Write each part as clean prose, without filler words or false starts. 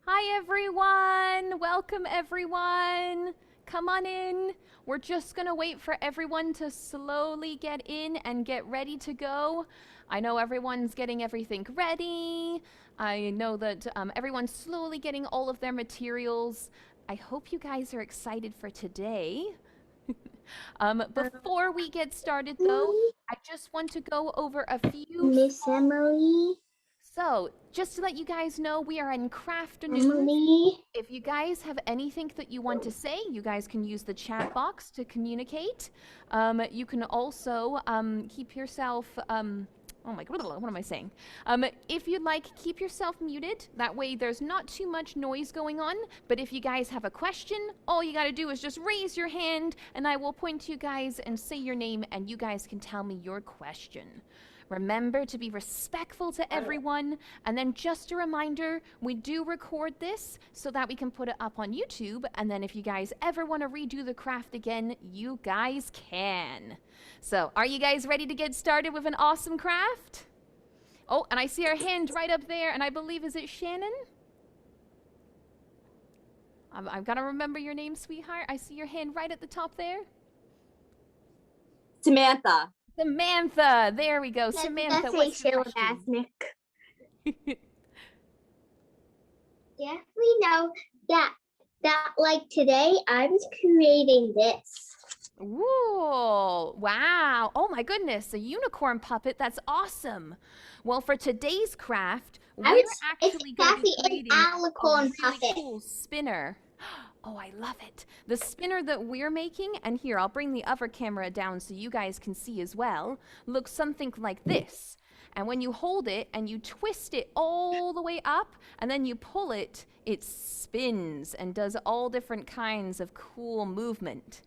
Hi everyone! Welcome everyone! Come on in. We're just gonna wait for everyone to slowly get in and get ready to go. I know everyone's getting everything ready. I know that everyone's slowly getting all of their materials. I hope you guys are excited for today. Before we get started though, I just want to go over a few Miss Emily. So, just to let you guys know, we are in Crafternoons. Emily. If you guys have anything that you want to say, you guys can use the chat box to communicate. You can also keep yourself. Oh my god, what am I saying? If you'd like, keep yourself muted. That way there's not too much noise going on. But if you guys have a question, all you gotta do is just raise your hand and I will point to you guys and say your name and you guys can tell me your question. Remember to be respectful to everyone. And then just a reminder, we do record this so that we can put it up on YouTube. And then if you guys ever want to redo the craft again, you guys can. So are you guys ready to get started with an awesome craft? Oh, and I see her hand right up there. And I believe, is it Shannon? I've got to remember your name, sweetheart. I see your hand right at the top there. Samantha. Samantha, there we go. Samantha, what's your question? Yeah, we know that like today I was creating this. Ooh, wow. Oh my goodness, a unicorn puppet. That's awesome. Well, for today's craft, we're actually going to be creating a really cool spinner. Oh, I love it. The spinner that we're making, and here, I'll bring the other camera down so you guys can see as well, looks something like this. And when you hold it and you twist it all the way up, and then you pull it, it spins and does all different kinds of cool movement.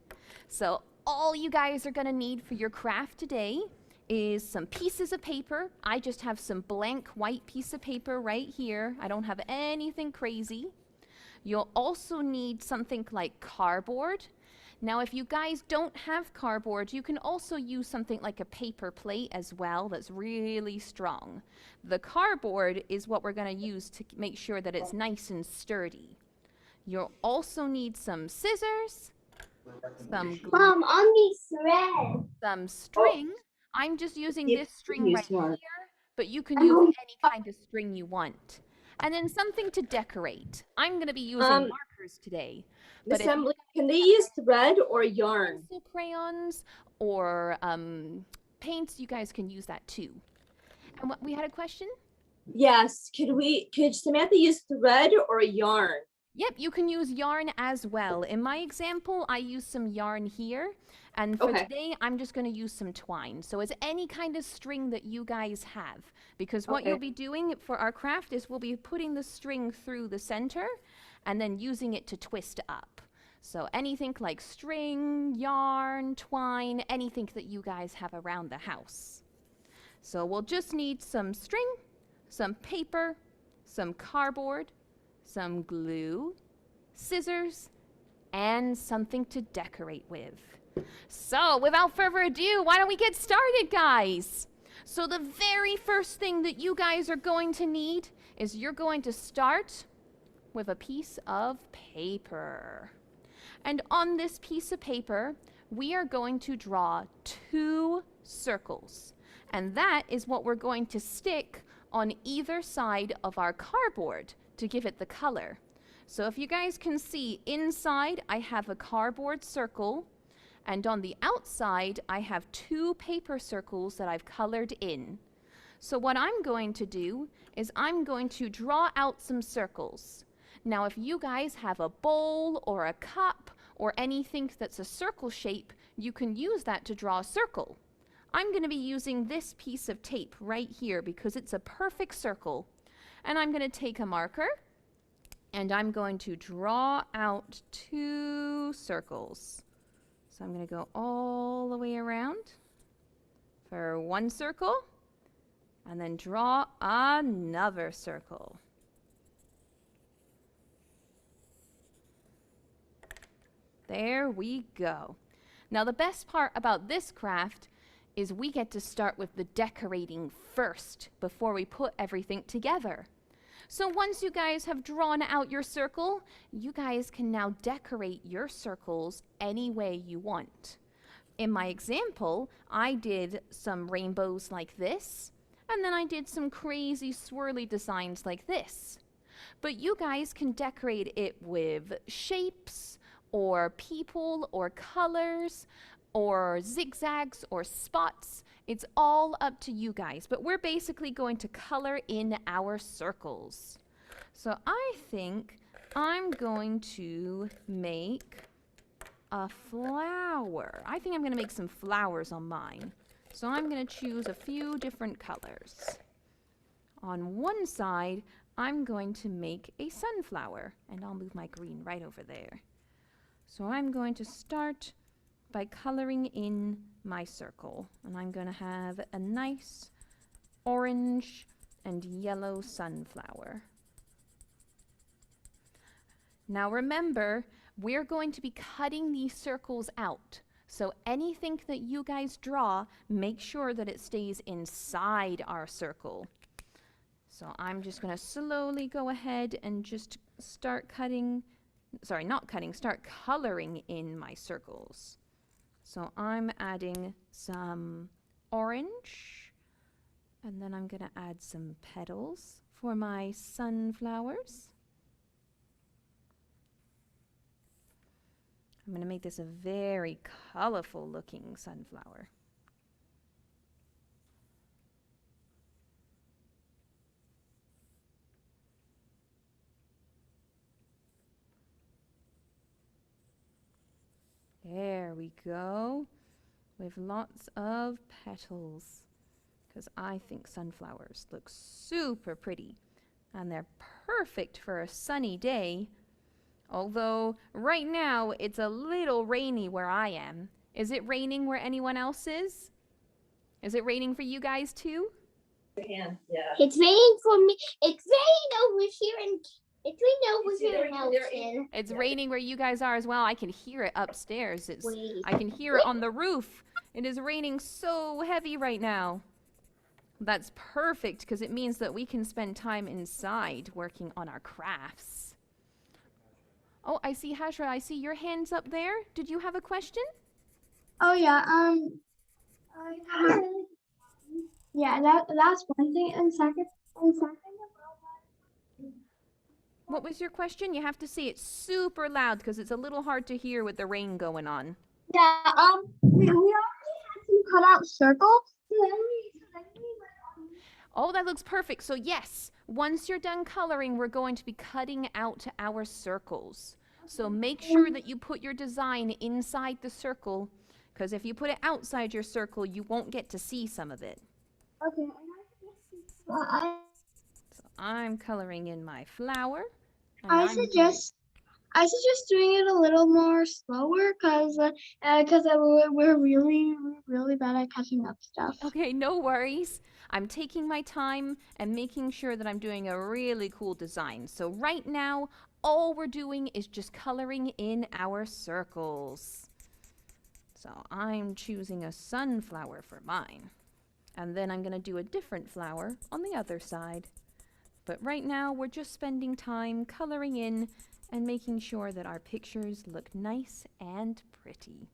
So all you guys are gonna need for your craft today is some pieces of paper. I just have some blank white piece of paper right here. I don't have anything crazy. You'll also need something like cardboard. Now, if you guys don't have cardboard, you can also use something like a paper plate as well that's really strong. The cardboard is what we're going to use to make sure that it's nice and sturdy. You'll also need some scissors, some glue, Mom, on these threads. some string. I'm just using this string right here, but you can use any kind of string you want. And then something to decorate. I'm going to be using markers today. But Emily, can they use thread or yarn? Pencil crayons or paints, you guys can use that too. And we had a question? Yes. Could Samantha use thread or yarn? Yep, you can use yarn as well. In my example, I use some yarn here. And for today, I'm just going to use some twine. So it's any kind of string that you guys have. Because what you'll be doing for our craft is we'll be putting the string through the center and then using it to twist up. So anything like string, yarn, twine, anything that you guys have around the house. So we'll just need some string, some paper, some cardboard, some glue, scissors, and something to decorate with. So, without further ado, why don't we get started, guys? So the very first thing that you guys are going to need is you're going to start with a piece of paper. And on this piece of paper, we are going to draw 2 circles. And that is what we're going to stick on either side of our cardboard to give it the color. So if you guys can see, inside I have a cardboard circle, and on the outside I have 2 paper circles that I've colored in. So what I'm going to do is I'm going to draw out some circles. Now if you guys have a bowl or a cup or anything that's a circle shape, you can use that to draw a circle. I'm going to be using this piece of tape right here because it's a perfect circle. And I'm going to take a marker and I'm going to draw out 2 circles. So I'm going to go all the way around for 1 circle and then draw another circle. There we go. Now the best part about this craft is we get to start with the decorating first before we put everything together. So once you guys have drawn out your circle, you guys can now decorate your circles any way you want. In my example, I did some rainbows like this, and then I did some crazy swirly designs like this. But you guys can decorate it with shapes, or people, or colors, or zigzags, or spots. It's all up to you guys, but we're basically going to color in our circles. So I think I'm going to make a flower. I think I'm going to make some flowers on mine. So I'm going to choose a few different colors. On one side, I'm going to make a sunflower, and I'll move my green right over there. So I'm going to start by coloring in my circle, and I'm going to have a nice orange and yellow sunflower. Now remember, we're going to be cutting these circles out. So anything that you guys draw, make sure that it stays inside our circle. So I'm just going to slowly go ahead and just start cutting, start coloring in my circles. So I'm adding some orange, and then I'm going to add some petals for my sunflowers. I'm going to make this a very colorful looking sunflower. There we go, with lots of petals, because I think sunflowers look super pretty, and they're perfect for a sunny day. Although right now it's a little rainy where I am. Is it raining where anyone else is? Is it raining for you guys too? Yeah. It's raining for me. It's raining over here in Elton. It's raining where you guys are as well. I can hear it upstairs. Wait. I can hear it on the roof. It is raining so heavy right now. That's perfect because it means that we can spend time inside working on our crafts. Oh, I see, Hajra, I see your hands up there. Did you have a question? Oh yeah, yeah, that's one thing. And second What was your question? You have to say it super loud because it's a little hard to hear with the rain going on. yeah, we already had some cut out circles. Oh, that looks perfect. So yes, once you're done coloring, we're going to be cutting out our circles. So make sure that you put your design inside the circle, because if you put it outside your circle, you won't get to see some of it. Okay. So I'm coloring in my flower. I suggest doing it a little more slower because we're really bad at catching up stuff. Okay, no worries. I'm taking my time and making sure that I'm doing a really cool design. So right now, all we're doing is just coloring in our circles. So I'm choosing a sunflower for mine. And then I'm going to do a different flower on the other side. But right now, we're just spending time coloring in and making sure that our pictures look nice and pretty.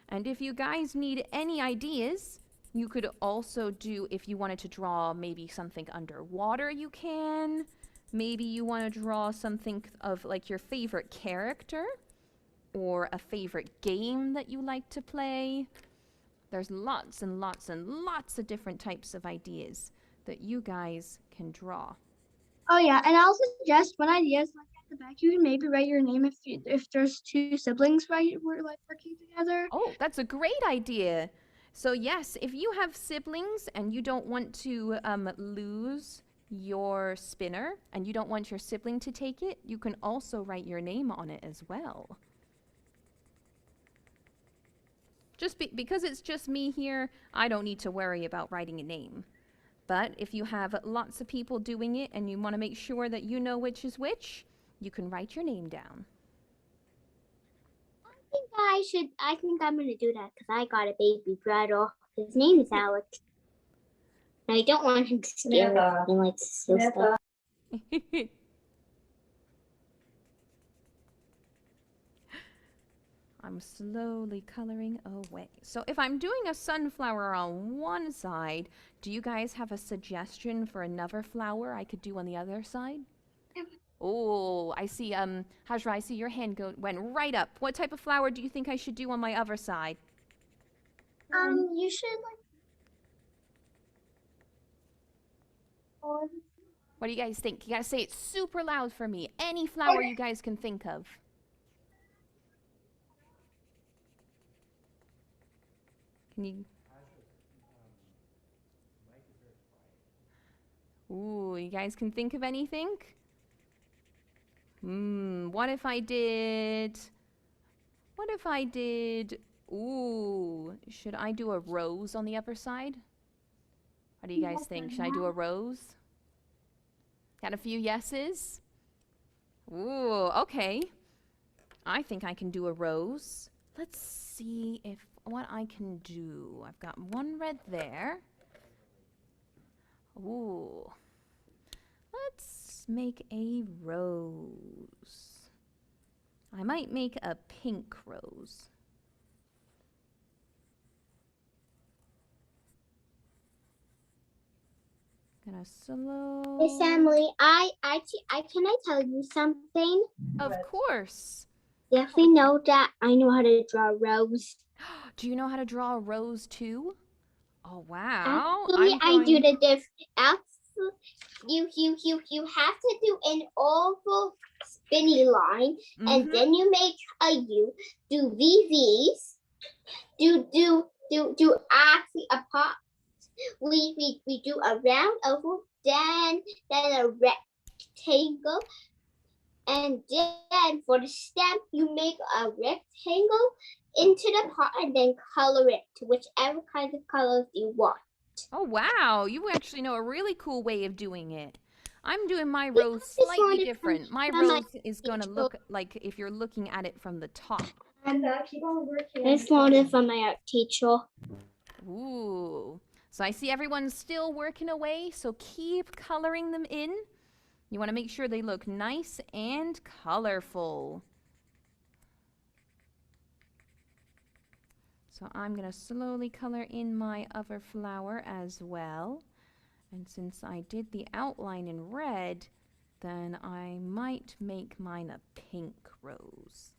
And if you guys need any ideas, you could also do, if you wanted to draw maybe something underwater, you can. Maybe you want to draw something of like your favorite character or a favorite game that you like to play. There's lots and lots and lots of different types of ideas that you guys can draw. Oh yeah, and I'll suggest one idea is like at the back you can maybe write your name if there's two siblings we're like working together. Oh, that's a great idea. So yes, if you have siblings and you don't want to lose your spinner and you don't want your sibling to take it, you can also write your name on it as well. Just because it's just me here, I don't need to worry about writing a name. But if you have lots of people doing it and you want to make sure that you know which is which, you can write your name down. I think I'm gonna do that because I got a baby brother. His name is Alex. I don't want him to scare me. He likes to steal stuff. I'm slowly coloring away. So if I'm doing a sunflower on one side, do you guys have a suggestion for another flower I could do on the other side? Oh, I see, Hajra, I see your hand went right up. What type of flower do you think I should do on my other side? You should What do you guys think? You gotta say it super loud for me. Any flower you guys can think of. Can you? Ooh, you guys can think of anything? What if I did... Ooh, should I do a rose on the upper side? What do you guys think? Should I do a rose? Got a few yeses? Ooh, okay. I think I can do a rose. Let's see what I can do. I've got one red there. Ooh. Let's make a rose. I might make a pink rose. Gonna slow. Miss Emily, I can I tell you something? Of course. Definitely know that I know how to draw a rose. Do you know how to draw a rose too? Oh wow. Actually, I do the diff. You have to do an oval spinny line, and then you make a U. Do VVs. Do actually a pop. We do a round oval, then a rectangle, and then for the stem you make a rectangle into the pot and then color it to whichever kind of colors you want. Oh wow, you actually know a really cool way of doing it. I'm doing my rose slightly different. My rose is gonna look like if you're looking at it from the top. And keep on working. It's learned from my art teacher. Ooh. So I see everyone's still working away, so keep coloring them in. You want to make sure they look nice and colorful. So I'm going to slowly color in my other flower as well. And since I did the outline in red, then I might make mine a pink rose.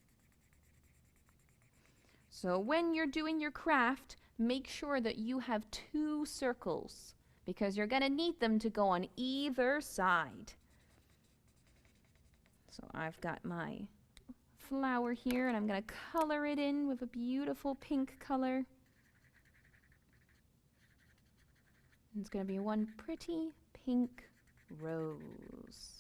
So when you're doing your craft, make sure that you have 2 circles because you're going to need them to go on either side. So I've got my flower here and I'm going to color it in with a beautiful pink color. And it's going to be one pretty pink rose.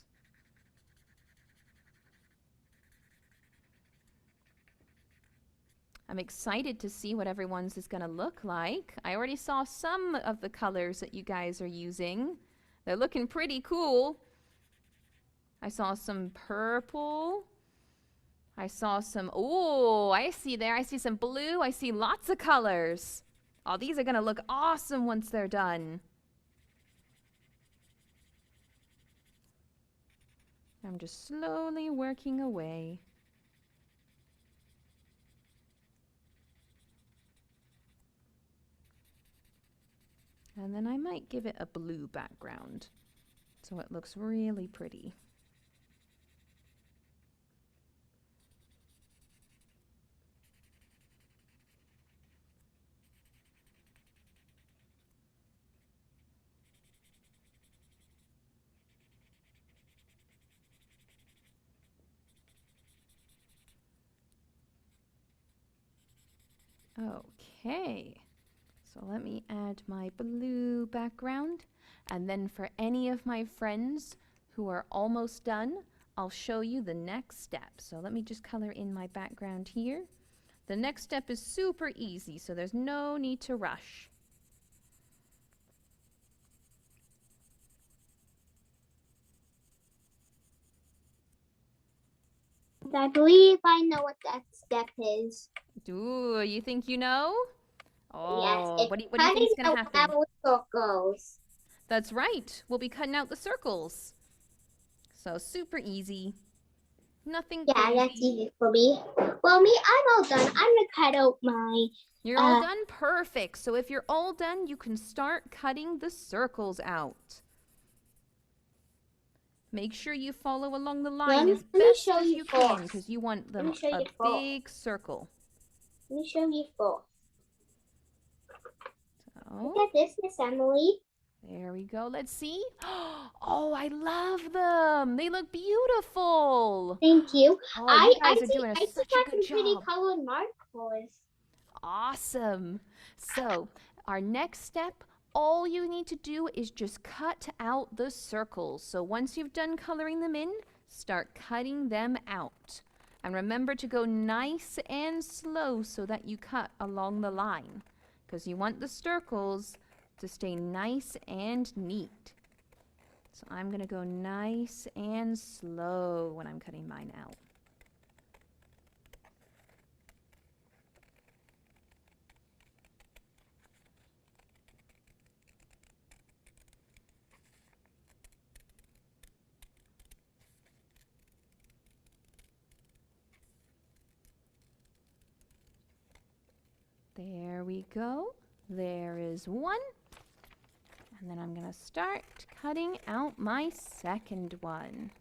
I'm excited to see what everyone's is going to look like. I already saw some of the colors that you guys are using. They're looking pretty cool. I saw some purple. I saw some, oh, I see there. I see some blue. I see lots of colors. Oh, these are going to look awesome once they're done. I'm just slowly working away. And then I might give it a blue background so it looks really pretty. Okay. So let me add my blue background, and then for any of my friends who are almost done, I'll show you the next step. So let me just color in my background here. The next step is super easy, so there's no need to rush. I believe I know what that step is. Ooh, you think you know? Oh, Yes, what do you think is going to happen? Circles. That's right. We'll be cutting out the circles. So super easy. Nothing Yeah, crazy. that's easy for me. Well, me, I'm all done. I'm gonna cut out my. You're all done? Perfect. So if you're all done, you can start cutting the circles out. Make sure you follow along the line as best as you can because you want them a big circle. Let me show you first. So, Look at this, Miss Emily. there we go. Let's see. Oh, I love them. They look beautiful. Thank you. Oh, you guys are doing such a good pretty job. colored markers. Awesome. So, our next step, all you need to do is just cut out the circles. So once you've done coloring them in, start cutting them out. And remember to go nice and slow so that you cut along the line, because you want the circles to stay nice and neat. So I'm going to go nice and slow when I'm cutting mine out. There we go. There is one. And then I'm going to start cutting out my second one.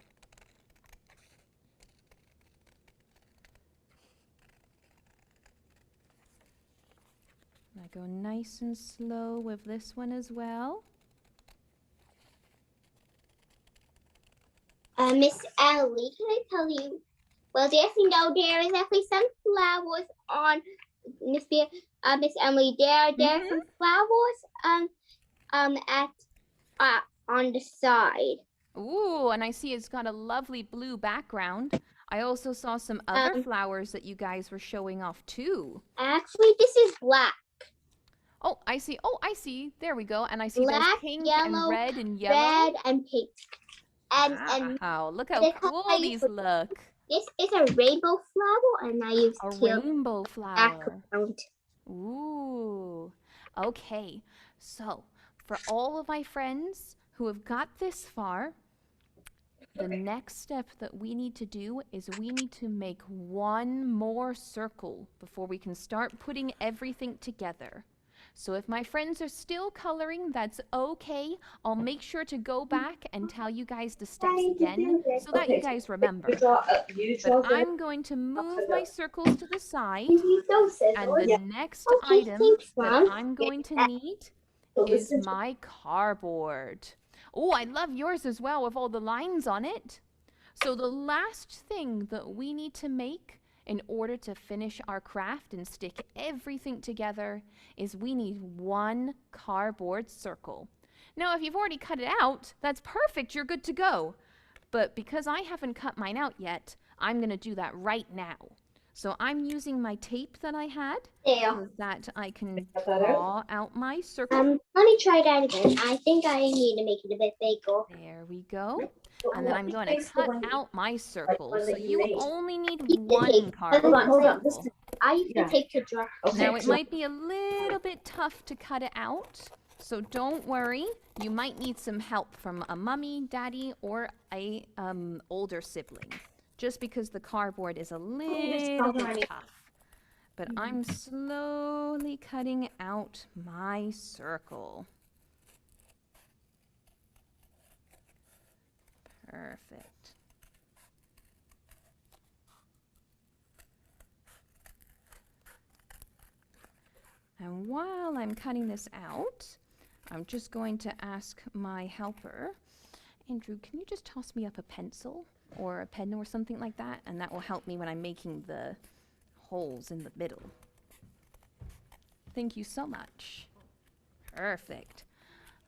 I go nice and slow with this one as well. Miss Ellie, can I tell you? Well, yes, you know, there is actually some flowers on Miss Emily. There are some flowers on the side. Ooh, and I see it's got a lovely blue background. I also saw some other flowers that you guys were showing off too. Actually, this is black. Oh, I see. Oh, I see. There we go. And I see Black, there's pink yellow, and red and yellow. Red and pink. And wow, look how cool these look. This is a rainbow flower, and I use a rainbow flower. Background. Ooh. Okay. So, for all of my friends who have got this far, the next step that we need to do is we need to make one more circle before we can start putting everything together. So if my friends are still coloring, that's okay. I'll make sure to go back and tell you guys the steps again so that you guys remember. But I'm going to move my circles to the side, and the next item that I'm going to need is my cardboard. Oh, I love yours as well with all the lines on it. So the last thing that we need to make in order to finish our craft and stick everything together is we need one cardboard circle. Now, if you've already cut it out, that's perfect. You're good to go. But because I haven't cut mine out yet, I'm going to do that right now. So I'm using my tape that I had so that I can draw out my circle. Let me try that again. I think I need to make it a bit bigger. There we go. And then I'm going to cut out my circle. So you only need one cardboard circle. I use the tape to draw. Now it might be a little bit tough to cut it out. So don't worry. You might need some help from a mummy, daddy, or a older sibling. Just because the cardboard is a little bit tough. But I'm slowly cutting out my circle. Perfect. And while I'm cutting this out, I'm just going to ask my helper, Andrew, can you just toss me up a pencil or a pen or something like that? And that will help me when I'm making the holes in the middle. Thank you so much. Perfect.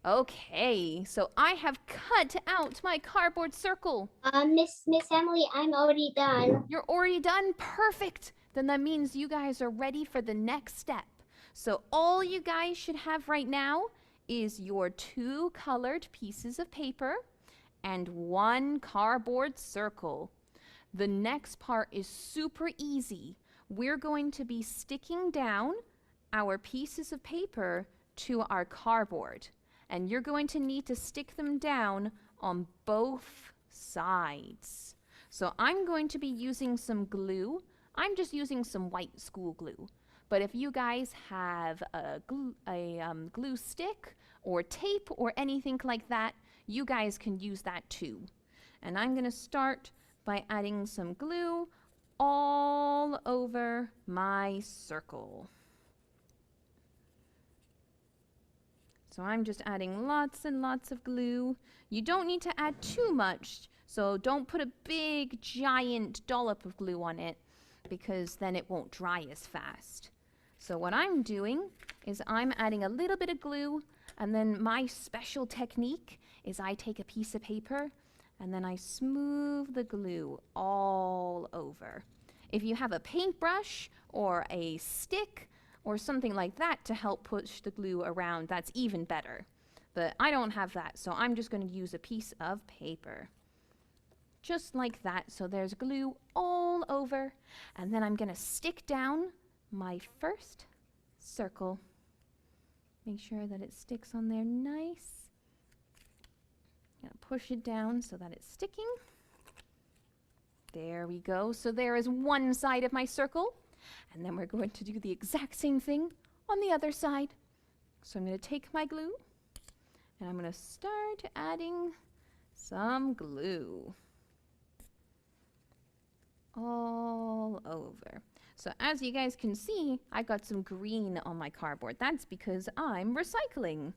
Okay, so I have cut out my cardboard circle. Miss Emily, I'm already done. You're already done? Perfect. Then that means you guys are ready for the next step. So all you guys should have right now is your 2 colored pieces of paper and 1 cardboard circle. The next part is super easy. We're going to be sticking down our pieces of paper to our cardboard. and you're going to need to stick them down on both sides. So I'm going to be using some glue. I'm just using some white school glue. But if you guys have a glue stick or tape or anything like that, you guys can use that too. And I'm going to start by adding some glue all over my circle. So I'm just adding lots and lots of glue. You don't need to add too much, so don't put a big giant dollop of glue on it because then it won't dry as fast. So what I'm doing is I'm adding a little bit of glue, and then my special technique is I take a piece of paper and then I smooth the glue all over. If you have a paintbrush or a stick or something like that to help push the glue around, that's even better. But I don't have that, so I'm just going to use a piece of paper. Just like that, so there's glue all over, and then I'm going to stick down my first circle. Make sure that it sticks on there nice. I'm going to push it down so that it's sticking. There we go. So there is one side of my circle. And then we're going to do the exact same thing on the other side. So I'm going to take my glue and I'm going to start adding some glue all over. So as you guys can see, I got some green on my cardboard. That's because I'm recycling.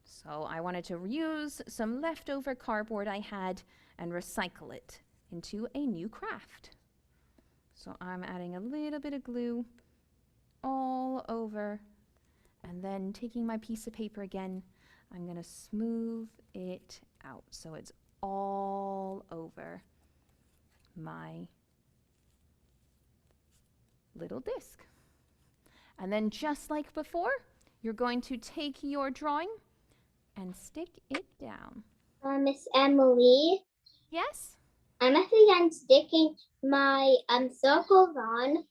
So I wanted to reuse some leftover cardboard I had and recycle it into a new craft. So I'm adding a little bit of glue all over, and then taking my piece of paper again, I'm going to smooth it out so it's all over my little disc. And then just like before, you're going to take your drawing and stick it down. Miss Emily? Yes? I'm actually done sticking my circles on.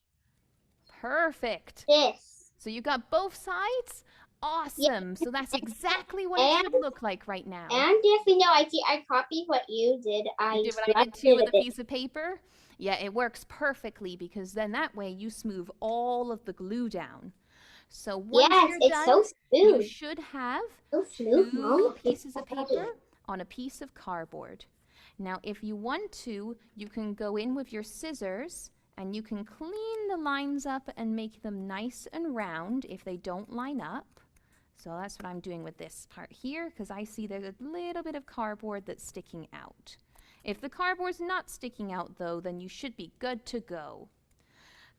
Perfect. This. So you got both sides? Awesome. So that's exactly what it should look like right now. And if you know, I copied what you did. You did what I did too with a piece of paper? Yeah, it works perfectly because then that way you smooth all of the glue down. So once you're done, so smooth. you should have So smooth, two Mom. pieces of paper on a piece of cardboard. Now, if you want to, you can go in with your scissors and you can clean the lines up and make them nice and round if they don't line up. So that's what I'm doing with this part here because I see there's a little bit of cardboard that's sticking out. If the cardboard's not sticking out though, then you should be good to go.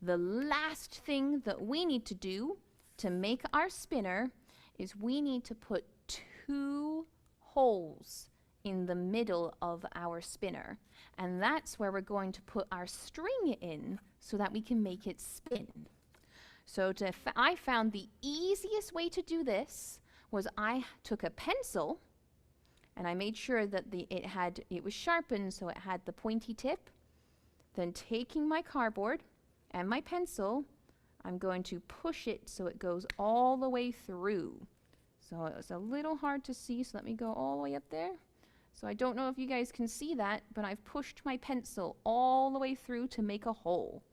The last thing that we need to do to make our spinner is we need to put 2 holes in the middle of our spinner, and that's where we're going to put our string in so that we can make it spin. So I found the easiest way to do this was I took a pencil and I made sure that it was sharpened so it had the pointy tip. Then taking my cardboard and my pencil, I'm going to push it so it goes all the way through. So it's a little hard to see, so let me go all the way up there. So I don't know if you guys can see that, but I've pushed my pencil all the way through to make a hole.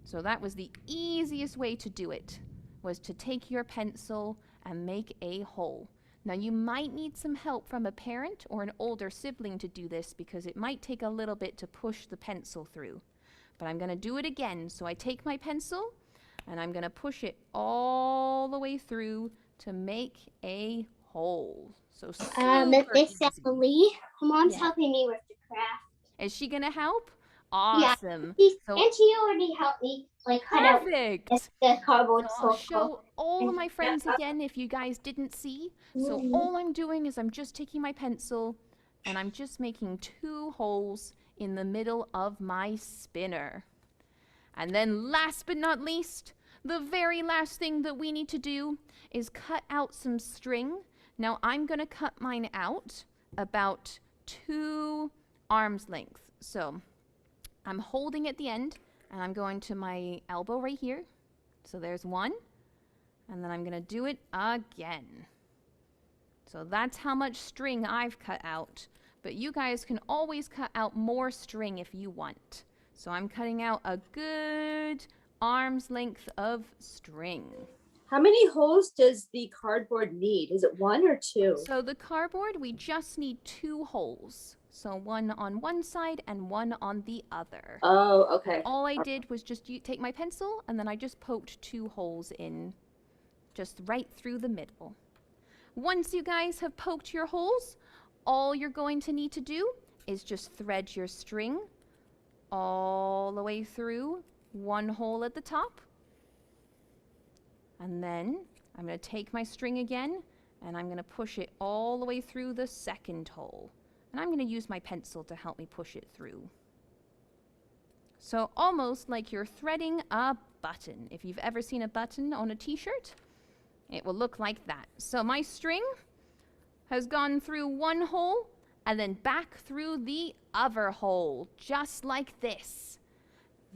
So that was the easiest way to do it, was to take your pencil and make a hole. Now you might need some help from a parent or an older sibling to do this because it might take a little bit to push the pencil through. But I'm going to do it again. So I take my pencil and I'm going to push it all the way through to make a hole. So Miss Emily, Mom's helping me with the craft. Is she gonna help? Awesome. Yeah, and she already helped me cut out the cardboard. So I'll show all of my friends again if you guys didn't see. So all I'm doing is I'm just taking my pencil and I'm just making 2 holes in the middle of my spinner. And then last but not least, the very last thing that we need to do is cut out some string. Now I'm going to cut mine out about 2 arms length. So I'm holding at the end and I'm going to my elbow right here. So there's 1. And then I'm going to do it again. So that's how much string I've cut out. But you guys can always cut out more string if you want. So I'm cutting out a good arm's length of string. How many holes does the cardboard need? Is it 1 or 2? So the cardboard, we just need 2 holes. So one on one side and one on the other. Oh, okay. All I did was just take my pencil and then I just poked 2 holes in, just right through the middle. Once you guys have poked your holes, all you're going to need to do is just thread your string all the way through one hole at the top. And then I'm going to take my string again and I'm going to push it all the way through the second hole. And I'm going to use my pencil to help me push it through. So almost like you're threading a button. If you've ever seen a button on a t-shirt, it will look like that. So my string has gone through one hole and then back through the other hole, just like this.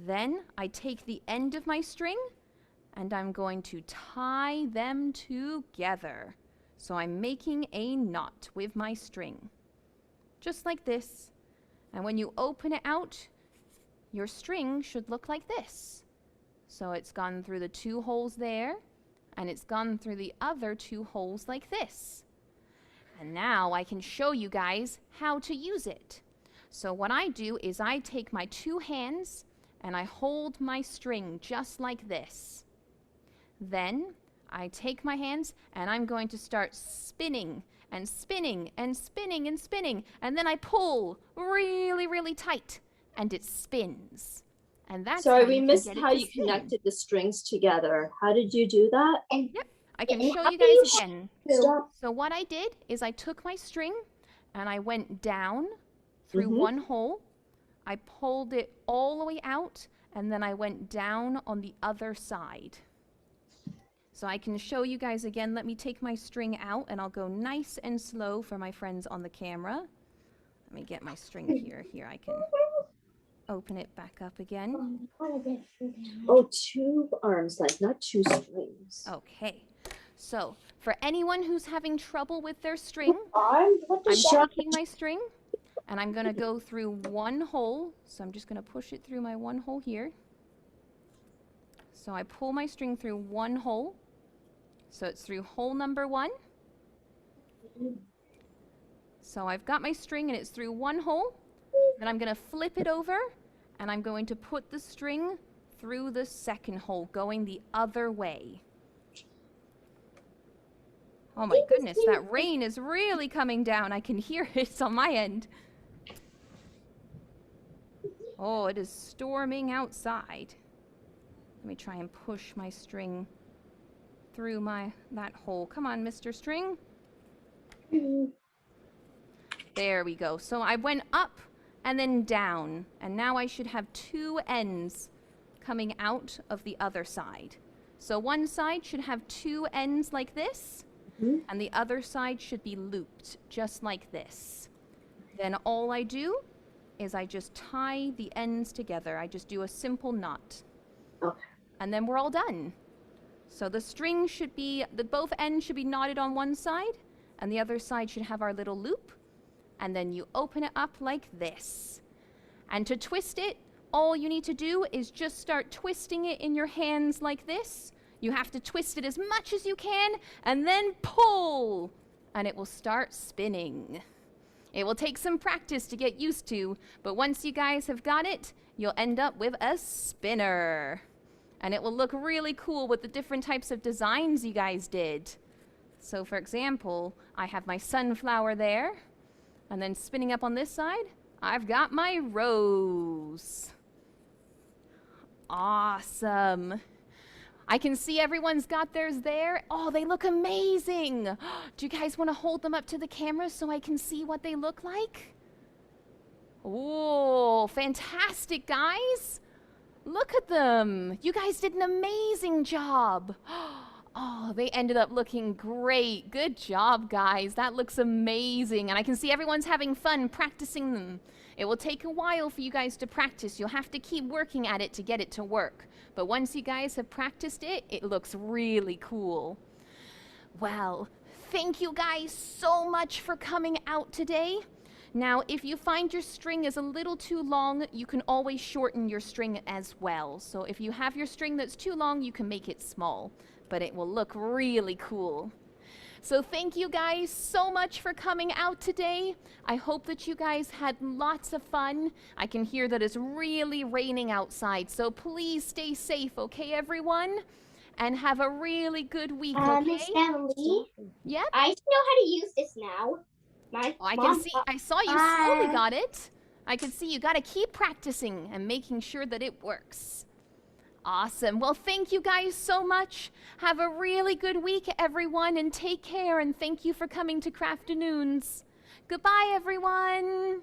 Then I take the end of my string and I'm going to tie them together. So I'm making a knot with my string, just like this. And when you open it out, your string should look like this. So it's gone through the 2 holes there, and it's gone through the other 2 holes like this. And now I can show you guys how to use it. So what I do is I take my 2 hands and I hold my string just like this. Then I take my hands and I'm going to start spinning and spinning and spinning and spinning. And then I pull really, really tight and it spins. And that's Sorry, how we you missed can get it how to you spin. connected the strings together. How did you do that? Yep, I can And show how you do you guys again. Stop. So what I did is I took my string and I went down through Mhm. one hole. I pulled it all the way out and then I went down on the other side. So I can show you guys again. Let me take my string out and I'll go nice and slow for my friends on the camera. Let me get my string here. Here I can open it back up again. Oh, 2 arms length, not 2 strings. Okay. So for anyone who's having trouble with their string, Arms? What the I'm taking my string and I'm going to go through one hole. So I'm just going to push it through my one hole here. So I pull my string through one hole. So it's through hole number 1. So I've got my string and it's through one hole. Then I'm going to flip it over and I'm going to put the string through the second hole, going the other way. Oh my goodness, that rain is really coming down. I can hear it on my end. Oh, it is storming outside. Let me try and push my string through that hole. Come on, Mr. String. There we go. So I went up and then down, and now I should have 2 ends coming out of the other side. So one side should have 2 ends like this, and the other side should be looped just like this. Then all I do is I just tie the ends together. I just do a simple knot. Okay. And then we're all done. So the string should be, both ends should be knotted on one side, and the other side should have our little loop. And then you open it up like this. And to twist it, all you need to do is just start twisting it in your hands like this. You have to twist it as much as you can, and then pull, and it will start spinning. It will take some practice to get used to, but once you guys have got it, you'll end up with a spinner. And it will look really cool with the different types of designs you guys did. So for example, I have my sunflower there, and then spinning up on this side, I've got my rose. Awesome. I can see everyone's got theirs there. Oh, they look amazing. Do you guys want to hold them up to the camera so I can see what they look like? Oh, fantastic, guys. Look at them. You guys did an amazing job. Oh, they ended up looking great. Good job, guys. That looks amazing. And I can see everyone's having fun practicing them. It will take a while for you guys to practice. You'll have to keep working at it to get it to work. But once you guys have practiced it, it looks really cool. Well, Thank you guys so much for coming out today. Now, if you find your string is a little too long, you can always shorten your string as well. So if you have your string that's too long, you can make it small, but it will look really cool. So thank you guys so much for coming out today. I hope that you guys had lots of fun. I can hear that it's really raining outside, so please stay safe, okay, everyone? And have a really good week, okay? Miss Emily. Yep. I know how to use this now. I saw you slowly got it. I can see you got to keep practicing and making sure that it works. Awesome. Well, thank you guys so much. Have a really good week, everyone, and take care. And thank you for coming to Crafternoons. Goodbye, everyone.